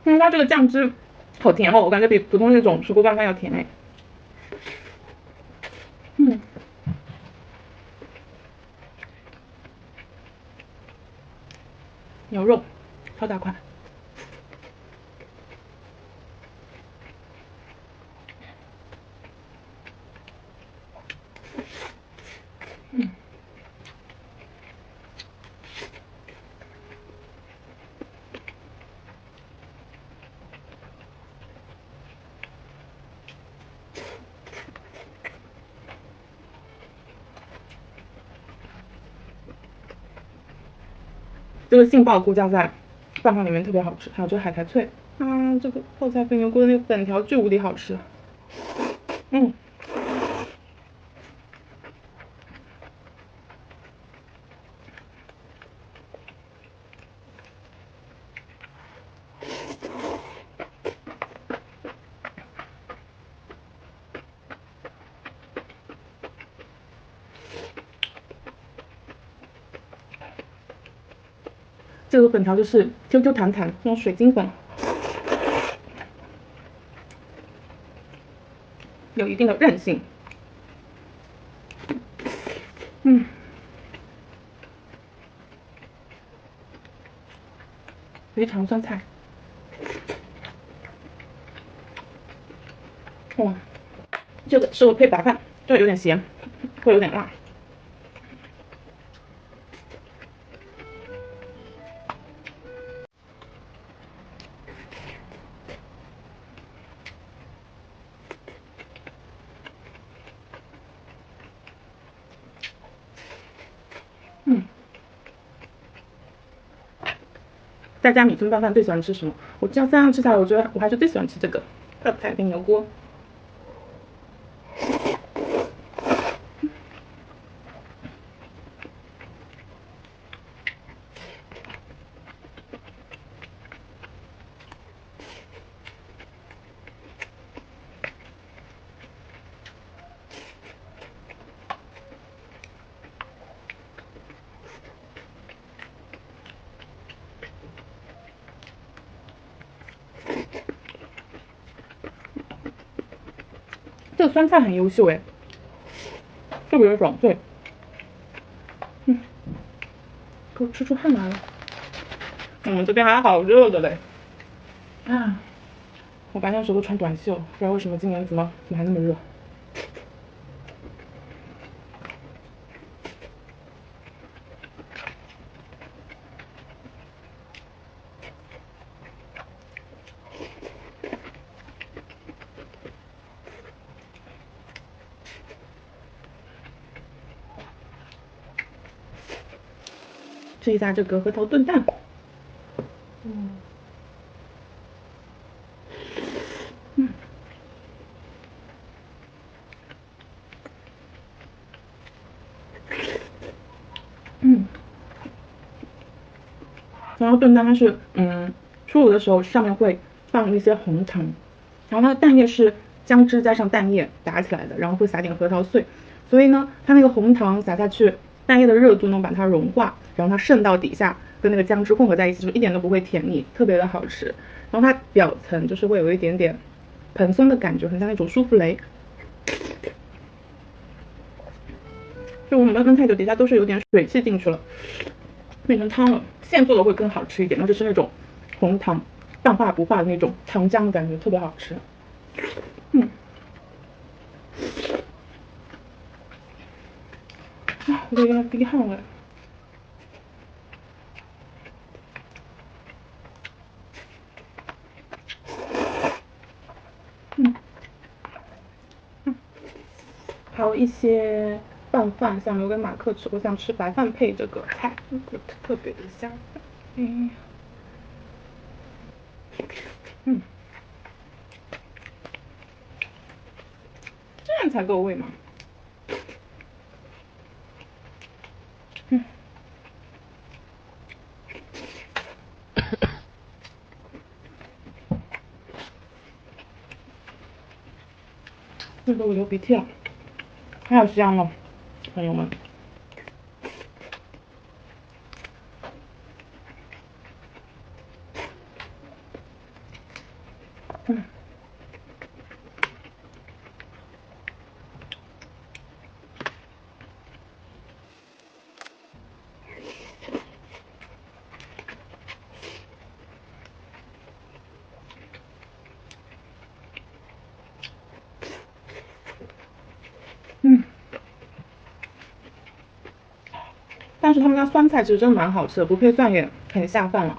因为它这个酱汁好甜哦，我感觉比普通那种石锅拌饭要甜哎。牛肉超大块。这个杏鲍菇酱在拌饭里面特别好吃，还有这个海苔脆，这个泡菜肥牛锅的那个粉条巨无敌好吃。这个粉条就是 QQ 弹弹那种水晶粉，有一定的韧性。肥肠酸菜，哇，这个适合配白饭，这个有点咸，会有点辣。在家米粉拌饭最喜欢吃什么？我这样3样吃下来，我觉得我还是最喜欢吃这个泡菜肥牛锅。这个酸菜很优秀哎，特别的爽脆。给我吃出汗来了。我们这边还好热的嘞。我白天的时候都穿短袖，不知道为什么今年怎么还那么热。吃一下这个核桃炖蛋。然后炖蛋它是出炉的时候上面会放一些红糖，然后它的蛋液是姜汁加上蛋液打起来的，然后会撒点核桃碎，所以呢它那个红糖撒下去，蛋液的热度能把它融化，然后它渗到底下，跟那个姜汁混合在一起，就一点都不会甜腻，特别的好吃。然后它表层就是会有一点点蓬松的感觉，很像那种舒芙蕾。就我们焖太久，底下都是有点水汽进去了，变成汤了。现做的会更好吃一点，那就是那种红糖半化不化的那种糖浆的感觉，特别好吃。我都有点滴汗了。还有一些拌饭想留给马克吃，我想吃白饭配这个菜，特别的香。这样才够味嘛。这个我流鼻涕了，太香了，朋友们。但是他们家酸菜其实真的蛮好吃的，不配蒜也很下饭了。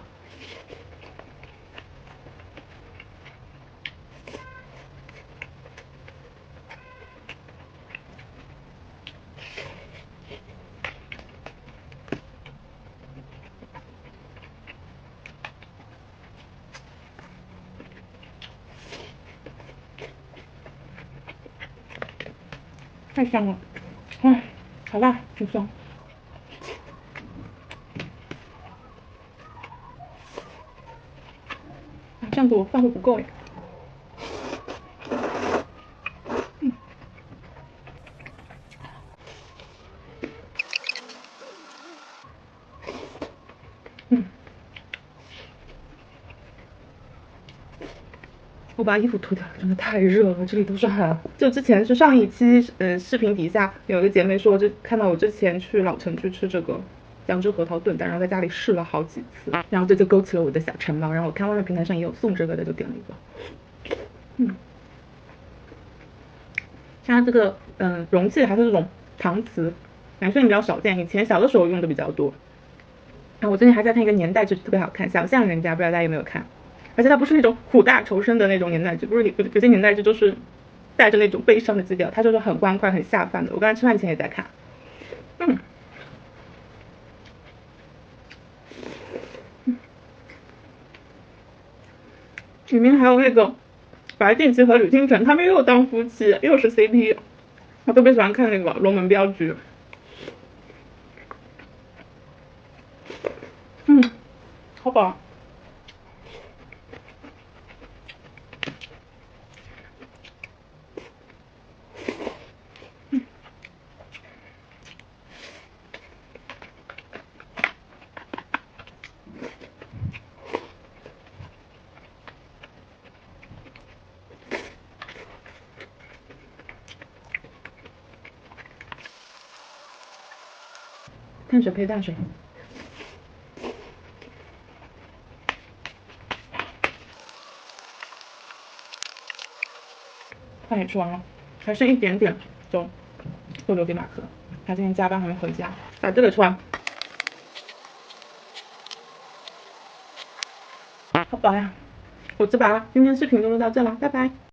太香了，哎，好辣，挺香。啊，这样子我饭会不够耶。嗯，我把衣服脱掉了，真的太热了，这里都是汗。就之前是上一期视频底下有一个姐妹说，就看到我之前去老城区吃这个姜汁核桃炖蛋，然后在家里试了好几次，然后这就勾起了我的小馋猫。然后我看外面平台上也有送这个的，就点了一个。像它这个容器还是这种搪瓷，男生比较少见，以前小的时候用的比较多。然后我最近还在看一个年代剧，特别好看，想象人家，不知道大家有没有看？而且它不是那种苦大仇深的那种年代剧，不是有些年代剧都是带着那种悲伤的基调，它就是很欢快、很下饭的。我刚才吃饭前也在看，里面还有那个白敬琦和吕清晨，他们又当夫妻，又是 CP，我特别喜欢看那个龙门镖局。好饱。碳水配碳水。饭也吃完了，还剩一点点，就留给马克。他今天加班还没回家，把这个吃完。好饱呀，我吃饱了，今天视频就录到这了，拜拜。